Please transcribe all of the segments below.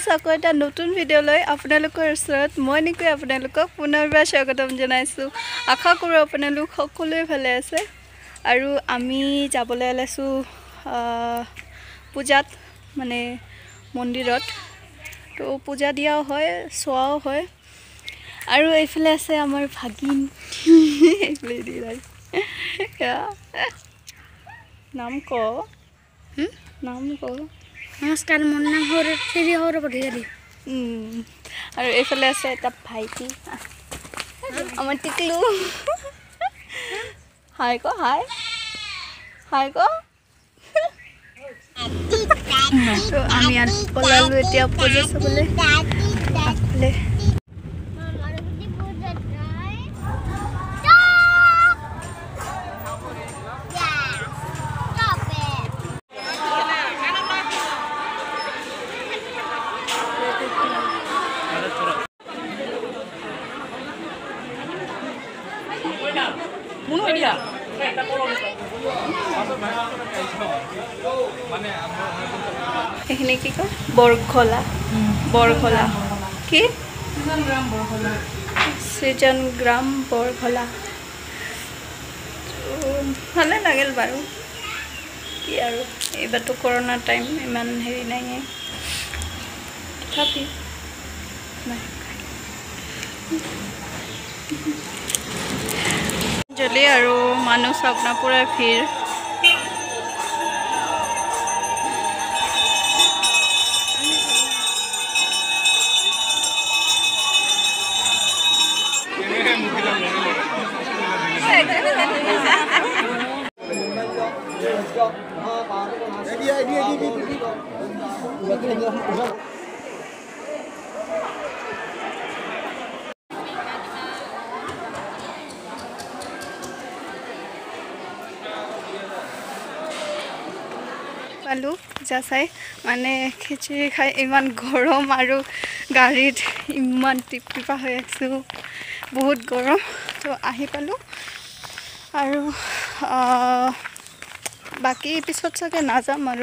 viewers আকৌ এটা নতুন ভিডিও লৈ আপোনালোকৰ ওচৰত মই নিকৈ আপোনালোকক পুনৰবাৰ স্বাগতম জনাইছো আশা কৰো আপোনালোক সকলোৱে ভালে আছে আৰু আমি যাবলৈ ওলাইছো পূজাত মানে মন্দিৰত তো পূজা দিয়াও হয় সোৱাও হয় আৰু এইফালে আছে আমাৰ ভাগিন এইফালে দি লাই নাম ক नमस्कार मोर नाम श्री हर पठियारी और एफाले আছে এটা ভাইটি আমার টিকলু হাই কো হাই হাই কো তো আমি আর পলালু এতিয়া পূজা চাবলে আপলে এখানে কি কয় বৰখলা কি সৃজন গ্ৰাম বৰখলা ভালে লাগিল বাৰু কি আৰু এইবাৰটো কৰোনা টাইম ইমান হেৰি নাই তথাপি जल्दी और मानु अपना पूरा भीड़ पालू पूजा चाई माने खिचड़ी खाई इमान गरम और गाड़ीत इमान टिपटिपा हो बहुत गरम तो आही पालू और बाकी पिछत चागे नाजाम और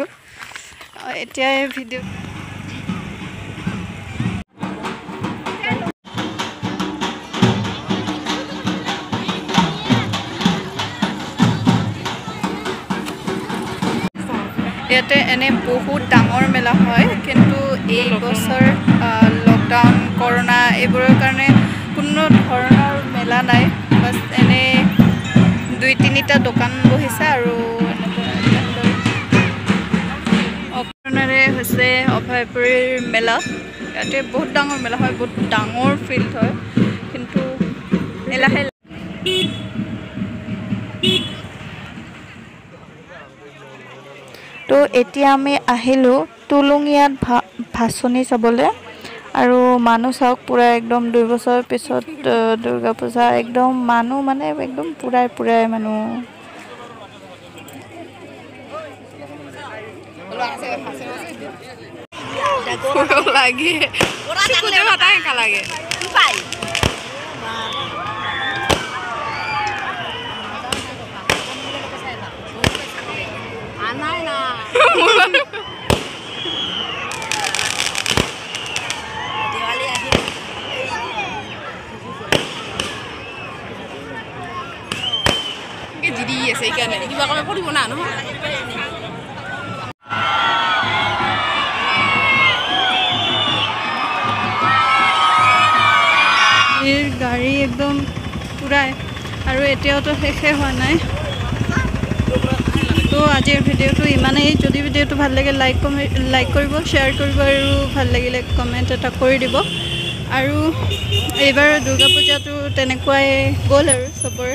एतिया भिडिओ ইয়াতে এনে বহুত ডাঙৰ মেলা হয় কিন্তু এই বছৰ লকডাউন কৰোনা এইবোৰৰ কাৰণে কোনো ধৰণৰ মেলা নাই বাস এনে 2-3টা দোকান বহিছে আৰু অকৰণৰে হৈছে অভয়পুৰীৰ মেলা ইয়াতে বহুত ডাঙৰ মেলা হয় বহুত ডাঙৰ ফিল্ড হয় কিন্তু এলাহে तो एतिया आमी आहिलो तुलुंगियात भासनी चाबले आरो मानु साक पूरा एकदम 2 बছৰ পিছত दुर्गा पूजा एकदम मानु माने एकदम पूरा मानु लागे कुने बताए का लागे पाई गाड़ी एकदम पूरा और एतियाও तो शेषे हुआ ना तो आज भिडिओ इमाने जदि भिडिओ ভাল লাগে लाइक करिब शेयर करिब और ভাল লাগিলে कमेंट এটা কৰি দিব আৰু এইবাৰ দুৰ্গা পূজাটো তেনেকুৱাই গ'ল আৰু সবৰ